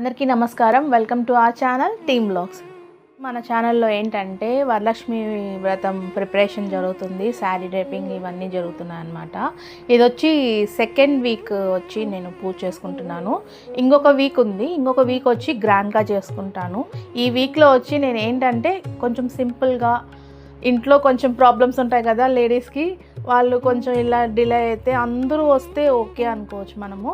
అందరికీ నమస్కారం. Welcome to our channel team blogs. మన ఛానల్లో ఏంటంటే వరలక్ష్మి వ్రతం ప్రిపరేషన్ జరుగుతుంది, శారీ డ్రేపింగ్ ఇవన్నీ జరుగుతున్నాయి అన్నమాట. ఇది వచ్చి సెకండ్ వీక్ వచ్చి నేను పూజ చేసుకుంటున్నాను. ఇంకొక వీక్ ఉంది, ఇంకొక వీక్ వచ్చి గ్రాండ్గా చేసుకుంటాను. ఈ వీక్లో వచ్చి నేను ఏంటంటే కొంచెం సింపుల్గా, ఇంట్లో కొంచెం ప్రాబ్లమ్స్ ఉంటాయి కదా లేడీస్కి, వాళ్ళు కొంచెం ఇలా డిలే అయితే అందరూ వస్తే ఓకే అనుకోవచ్చు. మనము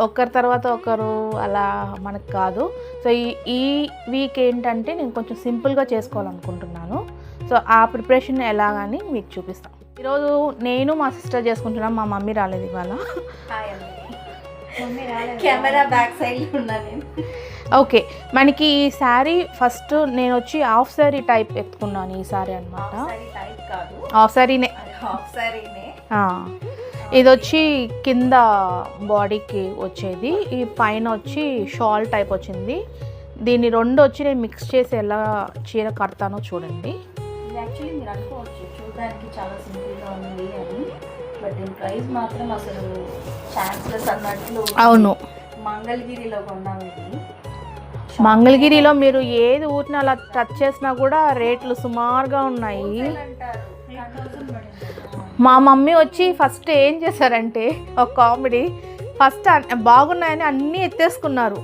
ఒకరి తర్వాత ఒకరు అలా మనకు కాదు. సో ఈ వీక్ ఏంటంటే నేను కొంచెం సింపుల్గా చేసుకోవాలనుకుంటున్నాను. సో ఆ ప్రిపరేషన్ ఎలాగని మీకు చూపిస్తాను. ఈరోజు నేను మా సిస్టర్ చేసుకుంటున్నాను. మా మమ్మీ రాలేదు ఇవాళ. కెమెరా బ్యాక్ సైడ్ ఉన్నాను. ఓకే, మనకి ఈ శారీ ఫస్ట్ నేను వచ్చి హాఫ్ శారీ టైప్ ఎత్తుకున్నాను. ఈ శారీ అనమాట, హాఫ్ శారీనే. ఇది వచ్చి కింద బాడీకి వచ్చేది, ఈ పైన వచ్చి షాల్ టైప్ వచ్చింది. దీన్ని రెండు వచ్చి నేను మిక్స్ చేసి ఎలా చీర కడతానో చూడండి. యాక్చువల్లీ మీరు అనుకోవచ్చు చూడడానికి చాలా సింపుల్గా ఉంది అని, బట్ దీని ప్రైస్ మాత్రం అసలు ఛాన్స్లెస్ అన్నట్లు. అవును, మంగళగిరిలో కొన్నాము ఇది. మంగళగిరిలో మీరు ఏది ఊరిని అలా టచ్ చేసినా కూడా రేట్లు సుమారుగా ఉన్నాయి. మా మమ్మీ వచ్చి ఫస్ట్ ఏం చేశారంటే ఒక కామెడీ, ఫస్ట్ బాగున్నాయని అన్నీ ఎత్తేసుకున్నారు.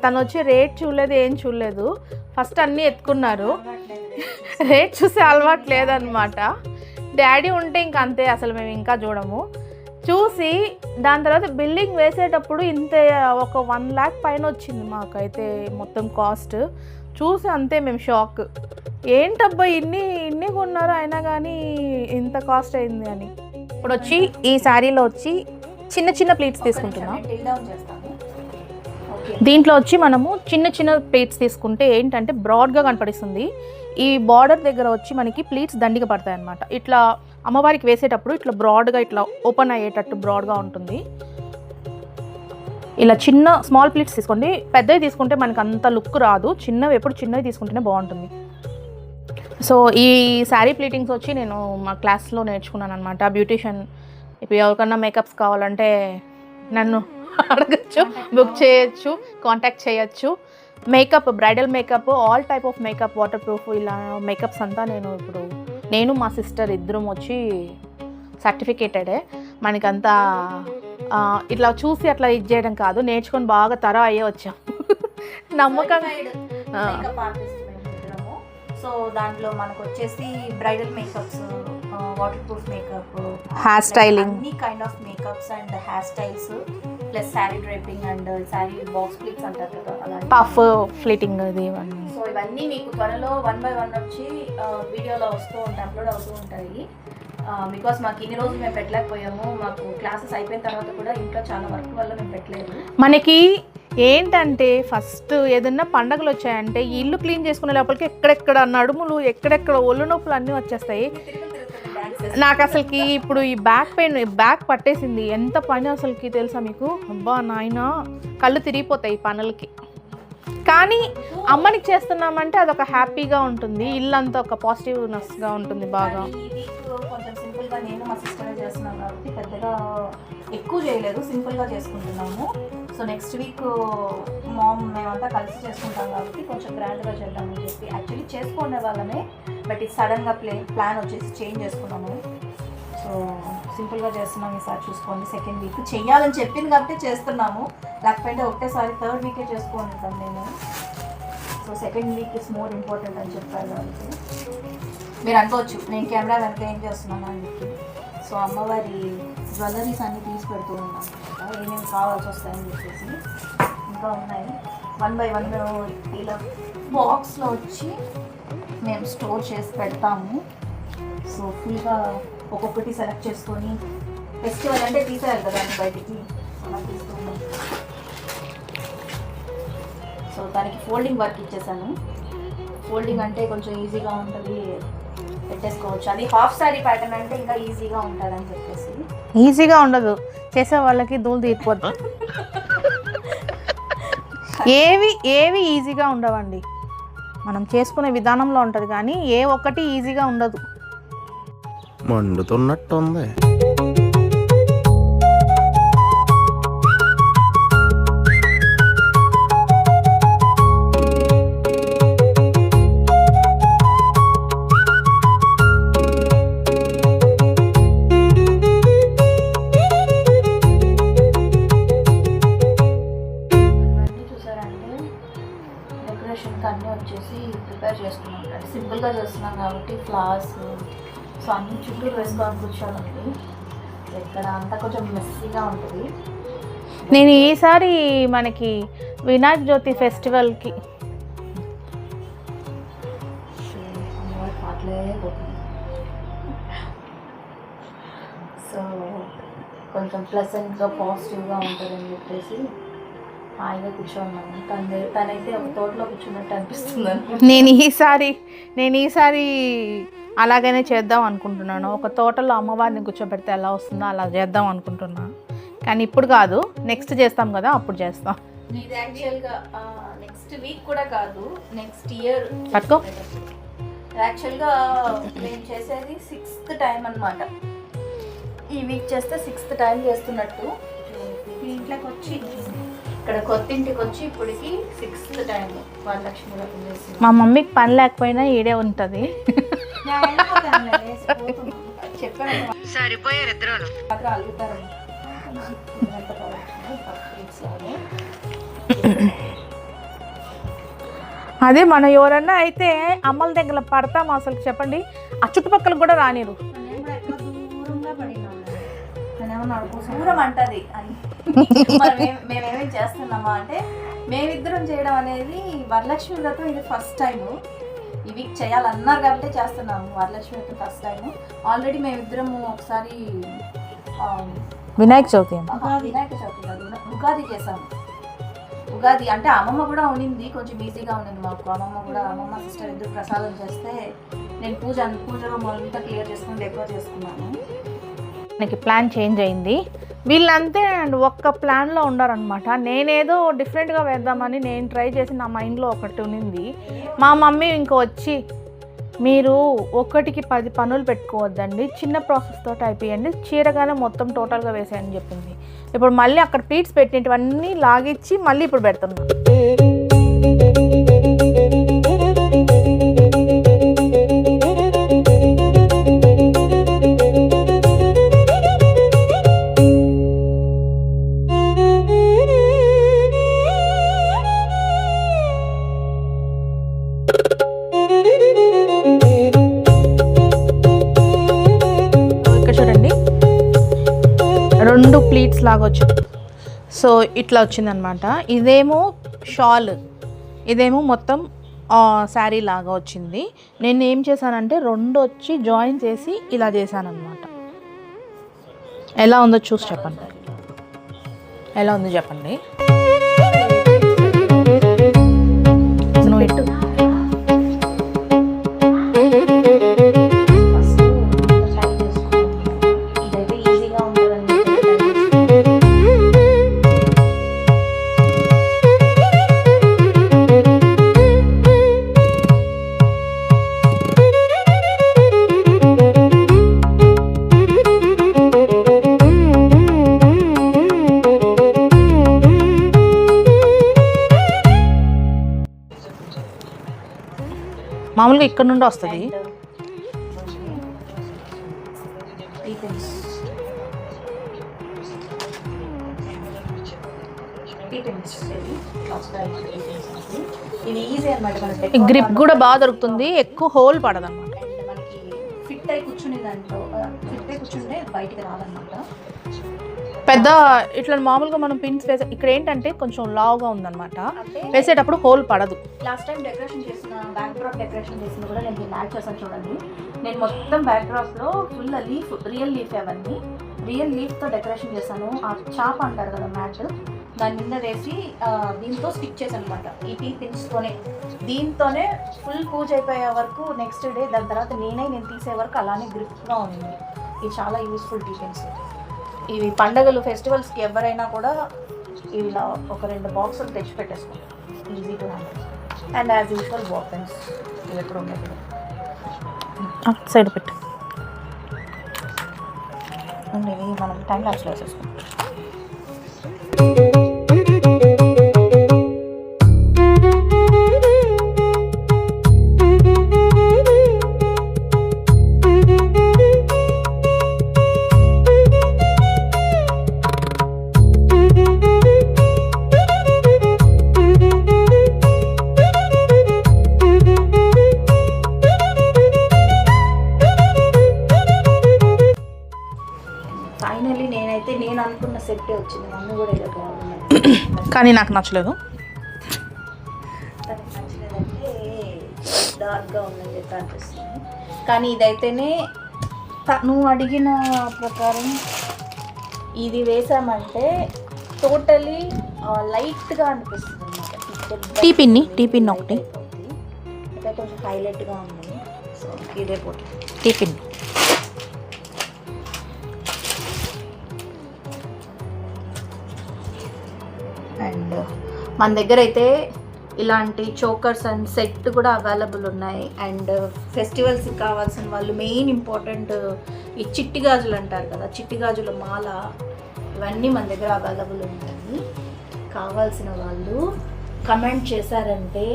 తను వచ్చి రేట్ చూడలేదు, ఏం చూడలేదు, ఫస్ట్ అన్నీ ఎత్తుకున్నారు. రేట్ చూసే అలవాటు లేదనమాట. డాడీ ఉంటే ఇంక అంతే, అసలు మేము ఇంకా చూడము. చూసి దాని తర్వాత బిల్డింగ్ వేసేటప్పుడు ఇంత ఒక 1 lakh పైన వచ్చింది మాకైతే మొత్తం కాస్ట్. చూసి అంతే మేము షాక్, ఏంటబ్బా ఇన్ని కొన్నారు అయినా కానీ ఇంత కాస్ట్ అయింది అని. ఇప్పుడు వచ్చి ఈ శారీలో వచ్చి చిన్న చిన్న ప్లీట్స్ తీసుకుంటున్నాం. దీంట్లో వచ్చి మనము చిన్న చిన్న ప్లీట్స్ తీసుకుంటే ఏంటంటే బ్రాడ్గా కనపడిస్తుంది. ఈ బార్డర్ దగ్గర వచ్చి మనకి ప్లీట్స్ దండిగా పడతాయి అన్నమాట. ఇట్లా అమ్మవారికి వేసేటప్పుడు ఇట్లా బ్రాడ్గా ఇట్లా ఓపెన్ అయ్యేటట్టు బ్రాడ్గా ఉంటుంది. ఇలా చిన్న స్మాల్ ప్లీట్స్ తీసుకోండి. పెద్దవి తీసుకుంటే మనకు అంత లుక్ రాదు. చిన్నవి ఎప్పుడు చిన్నవి తీసుకుంటేనే బాగుంటుంది. సో ఈ శారీ ప్లీటింగ్స్ వచ్చి నేను మా క్లాస్లో నేర్చుకున్నాను అనమాట. బ్యూటీషియన్ ఇప్పుడు ఎవరికన్నా మేకప్స్ కావాలంటే నన్ను అడగచ్చు, బుక్ చేయొచ్చు, కాంటాక్ట్ చేయొచ్చు. Makeup, bridal makeup, all type of makeup, water proof, ఇలా మేకప్స్ అంతా నేను మా సిస్టర్ ఇద్దరం వచ్చి సర్టిఫికేటెడే. మనకంతా ఇట్లా చూసి అట్లా ఇది చేయడం కాదు, నేర్చుకొని బాగా తర అయ్యే వచ్చాం. నమ్మకం. సో దాంట్లో మనకు వచ్చేసి bridal makeups, water proof makeup, hair styling, అన్ని kind of makeups and hair styles, plus sari draping and sari box pleats అంటారు కదా, అలాంటి పఫ్ ఫ్లిటింగ్ ఇది ఇవన్నీ. సో ఇవన్నీ మీకు త్వరలో 1 by 1 వచ్చి వీడియోలో వస్తూ ఉంటాయి, అప్లోడ్ అవుతూ ఉంటాయి. బికాస్ మాకు ఇన్ని రోజులు మేము పెట్టలేకపోయాము. మాకు క్లాసెస్ అయిపోయిన తర్వాత కూడా ఇంట్లో చాలా వర్క్ వల్ల మేము పెట్టలేదు. మనకి ఏంటంటే ఫస్ట్ ఏదన్నా పండగలు వచ్చాయంటే ఇల్లు క్లీన్ చేసుకునే లోపలికి ఎక్కడెక్కడ నడుములు, ఎక్కడెక్కడ ఒళ్ళు నొప్పులు అన్నీ వచ్చేస్తాయి. నాకు అసలుకి ఇప్పుడు ఈ బ్యాక్ పెయిన్, బ్యాక్ పట్టేసింది. ఎంత పని అసలుకి తెలుసా మీకు? అబ్బా నాయన, కళ్ళు తిరిగిపోతాయి ఈ పనులకి. కానీ అమ్మనికి చేస్తున్నామంటే అదొక హ్యాపీగా ఉంటుంది, ఇల్లంతా ఒక పాజిటివ్నెస్గా ఉంటుంది బాగా. ఈ వీక్ కొంచెం సింపుల్గా నేను మా సిస్టర్ చేస్తున్నాం కాబట్టి పెద్దగా ఎక్కువ చేయలేదు, సింపుల్గా చేసుకుంటున్నాము. సో నెక్స్ట్ వీక్ మేమంతా కలిసి చేసుకుంటాం కాబట్టి కొంచెం గ్రాండ్గా చేద్దామని చెప్పి యాక్చువల్లీ చేసుకునే వాళ్ళమే, బట్ ఇది సడన్గా ప్లాన్ వచ్చేసి చేంజ్ చేసుకున్నాము. సో సింపుల్గా చేస్తున్నాం. ఈసారి చూసుకోండి, సెకండ్ వీక్ చెయ్యాలని చెప్పింది కాబట్టి చేస్తున్నాము, లేకపోతే ఒకటేసారి థర్డ్ వీకే చేసుకుంటాం నేను. So second week is more important అని చెప్పారు కాబట్టి. మీరు అనుకోవచ్చు నేను కెమెరా వెనక ఏం చేస్తున్నాను అని చెప్పి. సో అమ్మవారి జ్యువెలరీస్ అన్నీ తీసి పెడుతూ ఉన్నాం, ఏమేమి కావాల్సి వస్తాయని చెప్పేసి. ఇంకా ఉన్నాయి 1 by 1 ఇలా బాక్స్లో వచ్చి మేము స్టోర్ చేసి పెడతాము. సో ఫుల్గా ఒక్కొక్కటి సెలెక్ట్ చేసుకొని, ఫెస్టివల్ అంటే తీసేయాలి కదా అని బయటికి, అలా తీసుకున్నాం. సో దానికి ఫోల్డింగ్ వర్క్ ఇచ్చేసాను. ఫోల్డింగ్ అంటే కొంచెం ఈజీగా ఉంటుంది, పెట్టేసుకోవచ్చు. అది హాఫ్ శారీ ప్యాటర్న్ అంటే ఇంకా ఈజీగా ఉంటుంది అని చెప్పేసి. ఈజీగా ఉండదు, చేసే వాళ్ళకి దూలు తీరిపోద్ది. ఏవి ఈజీగా ఉండవండి, మనం చేసుకునే విధానంలో ఉంటుంది, కానీ ఏ ఒక్కటి ఈజీగా ఉండదు. మండుతున్నట్టుంది. కాబట్టి ఫ్లవర్స్ సో అన్ని చుట్టూరు వేసుకోవాలి కూర్చోవాలండి. ఇక్కడ అంతా కొంచెం మెస్సీగా ఉంటుంది. నేను ఈసారి మనకి వినాయక జ్యోతి ఫెస్టివల్కి సో కొంచెం ప్లెజెంట్గా పాజిటివ్గా ఉంటుందని చెప్పేసి హాయిగా కూర్చోన్నాను. తనైతే ఒక తోటలో కూర్చున్నట్టు అనిపిస్తుంది. నేను ఈసారి అలాగనే చేద్దాం అనుకుంటున్నాను. ఒక తోటలో అమ్మవారిని కూర్చోబెడితే ఎలా వస్తుందో అలా చేద్దాం అనుకుంటున్నాను. కానీ ఇప్పుడు కాదు, నెక్స్ట్ చేస్తాం కదా, అప్పుడు చేస్తాం. ఇది యాక్చువల్గా నెక్స్ట్ వీక్ కూడా కాదు, నెక్స్ట్ ఇయర్ పట్టుకో. యాక్చువల్గా మేము చేసేది 6th టైం అన్నమాట. ఈ వీక్ చేస్తే 6th టైం చేస్తున్నట్టు. ఇంట్లోకి వచ్చి ఇక్కడ కొత్త ఇంటికి వచ్చి ఇప్పటికి 6th టైం వరలక్ష్మి వ్రతం చేసి. మా మమ్మీకి పని లేకపోయినా ఈడే ఉంటుంది. చెప్పాను సరిపోయారు ఇద్దరు మాత్రం అలుగుతారు. అదే మనం ఎవరన్నా అయితే అమ్మల దగ్గర పడతాం అసలు, చెప్పండి. ఆ చుట్టుపక్కల కూడా రానిరు. దూరం అంటది అని మేమేమేం చేస్తున్నామా అంటే, మేమిద్దరం చేయడం అనేది వరలక్ష్మి వ్రతం ఇది ఫస్ట్ టైము. ఈ వీక్ చేయాలన్నారు కాబట్టి చేస్తున్నాము. వరలక్ష్మి వ్రతం ఫస్ట్ టైము. ఆల్రెడీ మేమిద్దరము ఒకసారి వినాయక చవితి కాదు, ఉగాది చేసాము. ఉగాది అంటే అమ్మమ్మ కూడా ఉండింది, కొంచెం ఈజీగా ఉండింది మాకు. అమ్మమ్మ సిస్టర్ ఇద్దరు ప్రసాదం చేస్తే నేను పూజ రూమ్ అంతా క్లియర్ చేసుకుని డెకరేట్ చేసుకున్నాను. నాకు ప్లాన్ చేంజ్ అయింది. వీళ్ళంతే అండ్ ఒక్క ప్లాన్లో ఉండారనమాట. నేనేదో డిఫరెంట్గా వేద్దామని నేను ట్రై చేసి నా మైండ్లో ఒకటి ఉన్నింది. మా మమ్మీ ఇంకో వచ్చి, మీరు ఒకటికి 10 పనులు పెట్టుకోవద్దండి, చిన్న ప్రాసెస్ తోటి అయిపోయండి, చీరగానే మొత్తం టోటల్గా వేసేయని చెప్పింది. ఇప్పుడు మళ్ళీ అక్కడ ప్లీట్స్ పెట్టినవన్నీ లాగిచ్చి మళ్ళీ ఇప్పుడు పెడుతున్నా. ప్లీట్స్ లాగా వచ్చింది. సో ఇట్లా వచ్చిందనమాట. ఇదేమో షాల్, ఇదేమో మొత్తం శారీ లాగా వచ్చింది. నేను ఏం చేశానంటే 2 వచ్చి జాయిన్ చేసి ఇలా చేశానమాట. ఎలా ఉందో చూసి చెప్పండి. ఎలా ఉందో చెప్పండి. నువ్వు ఇటు మామూలుగా ఇక్కడ నుండి వస్తుంది. గ్రిప్ కూడా బాగా దొరుకుతుంది, ఎక్కువ హోల్ పడదు అనమాట. మనకి ఫిట్ అయి కూర్చునే దాంట్లో ఫిట్ అయి కూర్చుంటే బయటికి రాదన్నమాట. పెద్ద ఇట్లా మామూలుగా మనం పిన్స్ వేసే ఇక్కడ ఏంటంటే కొంచెం లావుగా ఉందన్నమాట, వేసేటప్పుడు హోల్ పడదు. లాస్ట్ టైం డెకరేషన్ చేసిన బ్యాక్ డ్రాప్ డెకరేషన్ చేసిన కూడా నేను యాడ్ చేశాను చూడండి. నేను మొత్తం బ్యాక్ డ్రాప్లో ఫుల్ లీఫ్, రియల్ లీఫ్, అవన్నీ రియల్ లీఫ్తో డెకరేషన్ చేశాను. ఆ చాప్ అంటారు కదా మ్యాట్, దాని మీద వేసి దీంతో స్టిక్ చేశాను అనమాట. ఈ టీ పిన్స్తోనే, దీంతోనే ఫుల్ పూజ అయిపోయే వరకు నెక్స్ట్ డే, దాని తర్వాత నేను తీసే వరకు అలానే గ్రిప్గా ఉంది. ఇది చాలా యూస్ఫుల్ టీ పిన్స్. ఇవి పండగలు ఫెస్టివల్స్కి ఎవరైనా కూడా ఇలా ఒక 2 బాక్సులు తెచ్చి పెట్టేసుకుంటాం. Easy to handle. And as usual box ఇవి ఎప్పుడు ఉండేది సైడ్ పెట్టు. ఇవి మనం టైం లాప్స్లో వేసేసుకుంటాం. అనుకున్న సెట్టే వచ్చింది. మమ్మీ కూడా ఏదో బాగుంది కానీ నాకు నచ్చలేదు. తనకి నచ్చలేదంటే డార్క్గా ఉందని చెప్పి అనిపిస్తుంది. కానీ ఇదైతేనే నువ్వు అడిగిన ప్రకారం ఇది వేసామంటే టోటలీ లైట్గా అనిపిస్తుంది అన్నమాట. టీ పిన్ ఒకటి అయితే కొంచెం హైలైట్గా ఉంది. సో ఇదే పోటీ టీ పిన్. అండ్ మన దగ్గర అయితే ఇలాంటి చోకర్స్ అండ్ సెట్ కూడా అవైలబుల్ ఉన్నాయి. అండ్ ఫెస్టివల్స్కి కావాల్సిన వాళ్ళు మెయిన్ ఇంపార్టెంట్ ఈ చిట్టి గాజులు అంటారు కదా, చిట్టి గాజుల మాల, ఇవన్నీ మన దగ్గర అవైలబుల్ ఉంటాయి. కావాల్సిన వాళ్ళు కమెంట్ చేశారంటే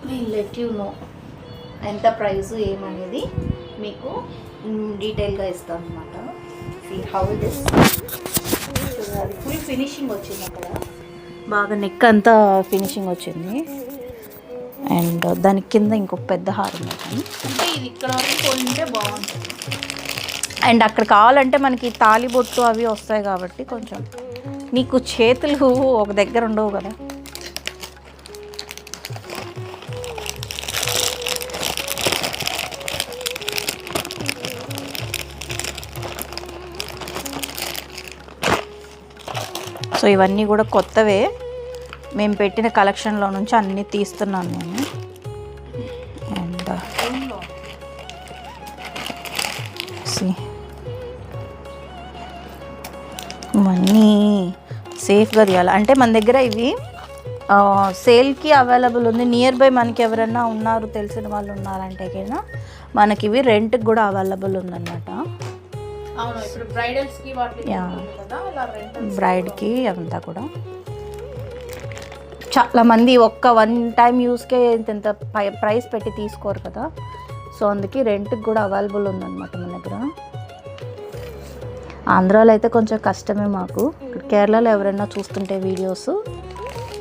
విల్ లెట్ యూ నో ఎంత ప్రైస్ ఏమనేది మీకు డీటెయిల్గా ఇస్తాం అనమాట. సీ హౌ దిస్ అది ఫుల్ ఫినిషింగ్ వచ్చింది. అక్కడ బాగా నెక్ అంతా ఫినిషింగ్ వచ్చింది. అండ్ దాని కింద ఇంకొక పెద్ద హారం అంటే ఇది ఇక్కడ వరకు ఉంటే బాగుంటుంది. అండ్ అక్కడ కావాలంటే మనకి తాళి బొట్టు అవి వస్తాయి కాబట్టి కొంచెం నీకు చేతులు ఒక దగ్గర ఉండవు కదా. సో ఇవన్నీ కూడా కొత్తవే, మేము పెట్టిన కలెక్షన్లో నుంచి అన్నీ తీస్తున్నాను నేను. అండ్ ఇవన్నీ సేఫ్గా తీయాలి. అంటే మన దగ్గర ఇవి సేల్కి అవైలబుల్ ఉంది. నియర్ బై మనకి ఎవరైనా ఉన్నారు, తెలిసిన వాళ్ళు ఉన్నారంటే కన్నా మనకి ఇవి రెంట్కి కూడా అవైలబుల్ ఉందన్నమాట. బ్రైడ్కి అంతా కూడా చాలామంది ఒక్క వన్ టైం యూస్కే ఇంత ప్రైస్ పెట్టి తీసుకోరు కదా. సో అందుకే రెంట్కి కూడా అవైలబుల్ ఉందన్నమాట మన దగ్గర. ఆంధ్రాలో అయితే కొంచెం కష్టమే మాకు. కేరళలో ఎవరైనా చూస్తుంటే వీడియోస్,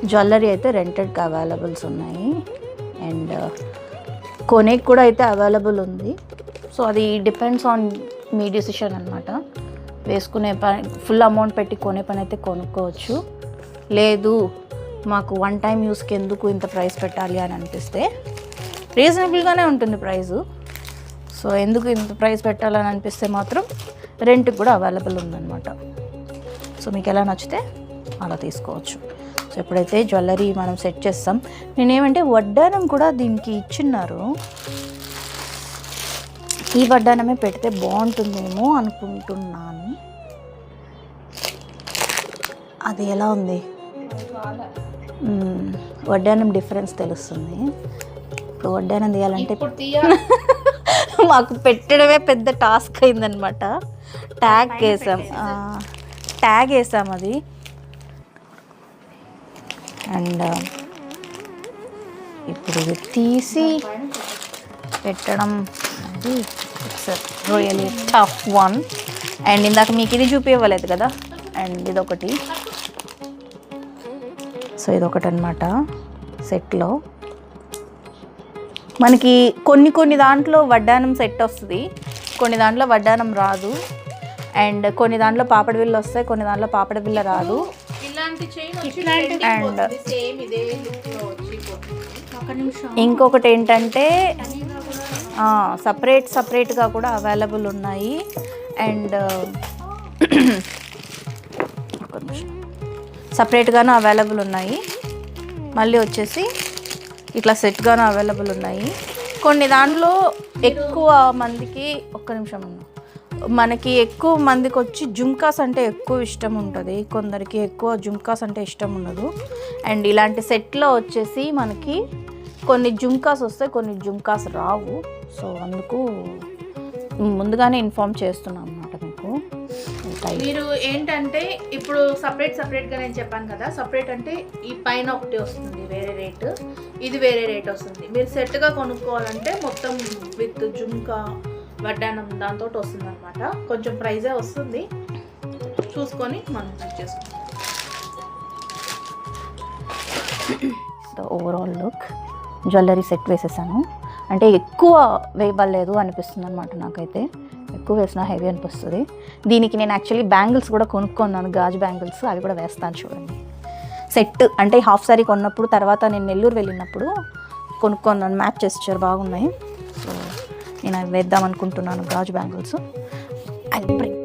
జ్యువెలరీ అయితే రెంటెడ్కి అవైలబుల్స్ ఉన్నాయి. అండ్ కొనేకి కూడా అయితే అవైలబుల్ ఉంది. సో అది డిపెండ్స్ ఆన్ మీ డిసిషన్ అనమాట. వేసుకునే పని ఫుల్ అమౌంట్ పెట్టి కొనే పని అయితే కొనుక్కోవచ్చు. లేదు మాకు వన్ టైం యూస్కి ఎందుకు ఇంత ప్రైస్ పెట్టాలి అని అనిపిస్తే రీజనబుల్గానే ఉంటుంది ప్రైజు. సో ఎందుకు ఇంత ప్రైస్ పెట్టాలని అనిపిస్తే మాత్రం రెంట్కి కూడా అవైలబుల్ ఉందన్నమాట. సో మీకు ఎలా నచ్చితే అలా తీసుకోవచ్చు. సో ఎప్పుడైతే జ్యువెలరీ మనం సెట్ చేస్తాం, నేనేమంటే వడ్డానం కూడా దీనికి ఇచ్చిన్నారు. ఈ వడ్డానమే పెడితే బాగుంటుందేమో అనుకుంటున్నాను. అది ఎలా ఉంది, వడ్డానం డిఫరెన్స్ తెలుస్తుంది. ఇప్పుడు వడ్డానం తీయాలంటే మాకు పెట్టడమే పెద్ద టాస్క్ అయిందనమాట. ట్యాగ్ వేసాం అది. అండ్ ఇప్పుడు ఇది తీసి పెట్టడం అది it's really tough one. And ఇందాక మీకు ఇది చూపించలేదు కదా. అండ్ ఇదొకటి, సో ఇదొకటి అనమాట సెట్లో. మనకి కొన్ని దాంట్లో వడ్డానం సెట్ వస్తుంది, కొన్ని దాంట్లో వడ్డానం రాదు. అండ్ కొన్ని దాంట్లో పాపడ బిళ్ళ వస్తాయి, కొన్ని దాంట్లో పాపడ బిళ్ళ రాదు. అండ్ ఇంకొకటి ఏంటంటే సపరేట్గా కూడా అవైలబుల్ ఉన్నాయి. అండ్ సపరేట్గాను అవైలబుల్ ఉన్నాయి. మళ్ళీ వచ్చేసి ఇట్లా సెట్గాను అవైలబుల్ ఉన్నాయి. కొన్ని దాంట్లో ఎక్కువ మందికి మనకి ఎక్కువ మందికి వచ్చి జుమ్కాస్ అంటే ఎక్కువ ఇష్టం ఉంటుంది, కొందరికి ఎక్కువ జుమ్కాస్ అంటే ఇష్టం ఉండదు. అండ్ ఇలాంటి సెట్లో వచ్చేసి మనకి కొన్ని జుమ్కాస్ వస్తాయి, కొన్ని జుమ్కాస్ రావు. సో అందుకు ముందుగానే ఇన్ఫార్మ్ చేస్తున్నాం అన్నమాట మీకు. మీరు ఏంటంటే ఇప్పుడు సపరేట్గా నేను చెప్పాను కదా, సపరేట్ అంటే ఈ పైన ఒకటి వస్తుంది వేరే రేటు, ఇది వేరే రేట్ వస్తుంది. మీరు సెట్గా కొనుక్కోవాలంటే మొత్తం విత్ జుమ్కా వడ్డానం దాంతో వస్తుంది అనమాట. కొంచెం ప్రైజే వస్తుంది, చూసుకొని మనం చెక్ చేసుకుంటాం. ఓవరాల్ లుక్ జ్యువెలరీ సెట్ వేసేసాను. అంటే ఎక్కువ వేయబడలేదు అనిపిస్తుంది అనమాట నాకైతే. ఎక్కువ వేసినా హెవీ అనిపిస్తుంది. దీనికి నేను యాక్చువల్లీ బ్యాంగిల్స్ కూడా కొనుక్కున్నాను, గాజు బ్యాంగిల్స్, అవి కూడా వేస్తాను చూడండి. సెట్ అంటే హాఫ్ సారీ కొన్నప్పుడు తర్వాత నేను నెల్లూరు వెళ్ళినప్పుడు కొనుక్కున్నాను, మ్యాచ్ చేసి ఇచ్చారు, బాగున్నాయి. సో నేను అవి వేద్దాం అనుకుంటున్నాను గాజు బ్యాంగిల్స్. I bring